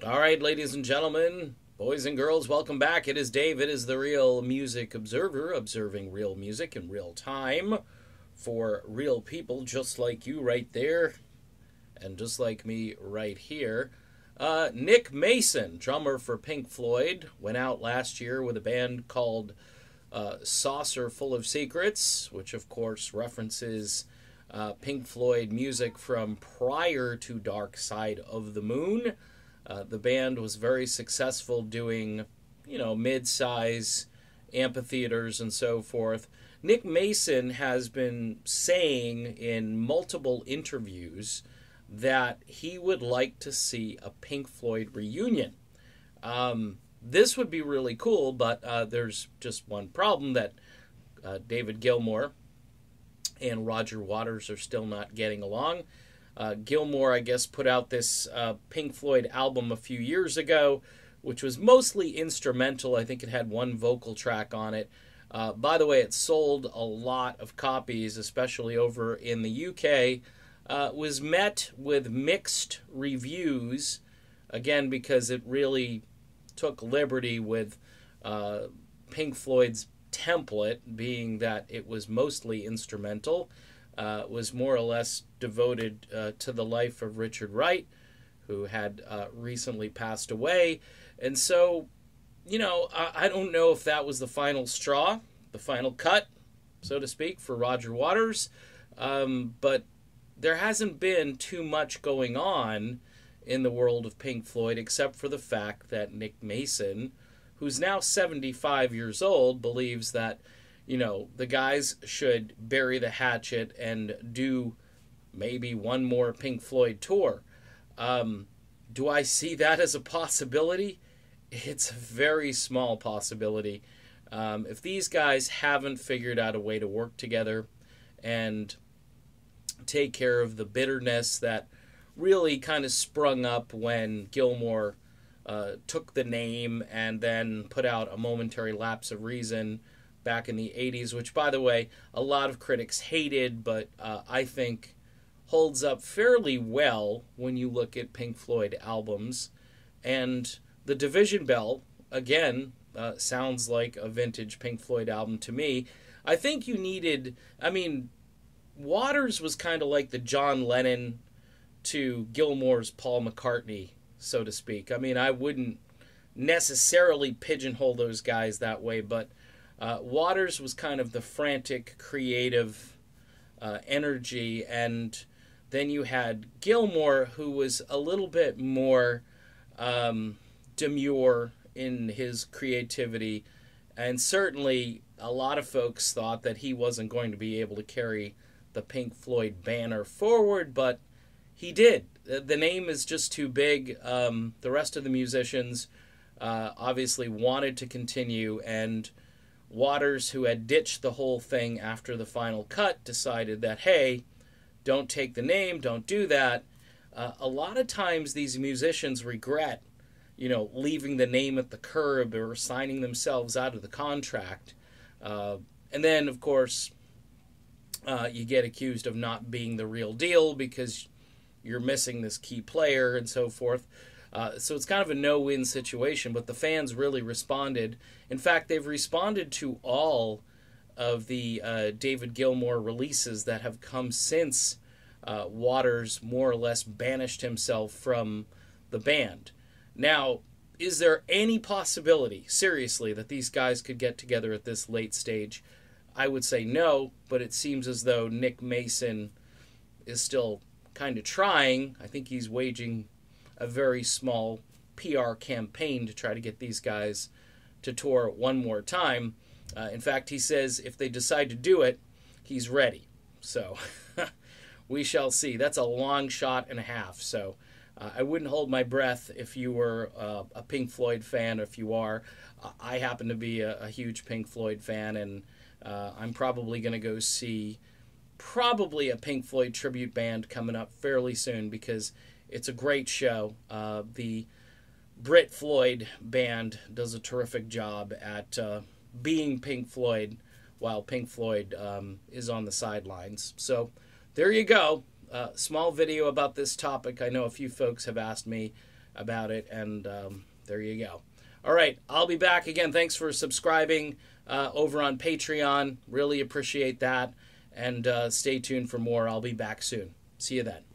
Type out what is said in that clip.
All right, ladies and gentlemen, boys and girls, welcome back. It is Dave. It is the Real Music Observer, observing real music in real time for real people just like you right there and just like me right here. Nick Mason, drummer for Pink Floyd, went out last year with a band called Saucer Full of Secrets, which of course references Pink Floyd music from prior to Dark Side of the Moon. The band was very successful doing, mid-size amphitheaters and so forth. Nick Mason has been saying in multiple interviews that he would like to see a Pink Floyd reunion. This would be really cool, but there's just one problem that David Gilmour and Roger Waters are still not getting along. Gilmour, I guess, put out this Pink Floyd album a few years ago, which was mostly instrumental. I think it had one vocal track on it. By the way, it sold a lot of copies, especially over in the UK. Was met with mixed reviews, again, because it really took liberty with Pink Floyd's template, being that it was mostly instrumental. Was more or less devoted to the life of Richard Wright, who had recently passed away. And so, I don't know if that was the final straw, the final cut, so to speak, for Roger Waters. But there hasn't been too much going on in the world of Pink Floyd, except for the fact that Nick Mason, who's now 75 years old, believes that the guys should bury the hatchet and do maybe one more Pink Floyd tour. Do I see that as a possibility? It's a very small possibility. If these guys haven't figured out a way to work together and take care of the bitterness that really kind of sprung up when Gilmour took the name and then put out A Momentary Lapse of Reason back in the 80s, which, by the way, a lot of critics hated, but I think holds up fairly well when you look at Pink Floyd albums. And the Division Bell, again, sounds like a vintage Pink Floyd album to me. I think you needed, Waters was kind of like the John Lennon to Gilmour's Paul McCartney, so to speak. I wouldn't necessarily pigeonhole those guys that way, but Waters was kind of the frantic, creative energy, and then you had Gilmour, who was a little bit more demure in his creativity, and certainly a lot of folks thought that he wasn't going to be able to carry the Pink Floyd banner forward, but he did. The name is just too big. The rest of the musicians obviously wanted to continue, and Waters, who had ditched the whole thing after the final cut, decided that, hey, don't take the name, don't do that. A lot of times these musicians regret, leaving the name at the curb or signing themselves out of the contract. And then, of course, you get accused of not being the real deal because you're missing this key player and so forth. So it's kind of a no-win situation, but the fans really responded. In fact, they've responded to all of the David Gilmour releases that have come since Waters more or less banished himself from the band. Now, is there any possibility, seriously, that these guys could get together at this late stage? I would say no, but it seems as though Nick Mason is still kind of trying. I think he's waging a very small PR campaign to try to get these guys to tour one more time. In fact, he says if they decide to do it, he's ready. So we shall see. That's a long shot and a half. So I wouldn't hold my breath if you were a Pink Floyd fan. If you are, I happen to be a huge Pink Floyd fan, and I'm probably going to go see probably a Pink Floyd tribute band coming up fairly soon because it's a great show. The Brit Floyd band does a terrific job at being Pink Floyd while Pink Floyd is on the sidelines. So there you go. Small video about this topic. I know a few folks have asked me about it, and there you go. All right, I'll be back again. Thanks for subscribing over on Patreon. Really appreciate that. And stay tuned for more. I'll be back soon. See you then.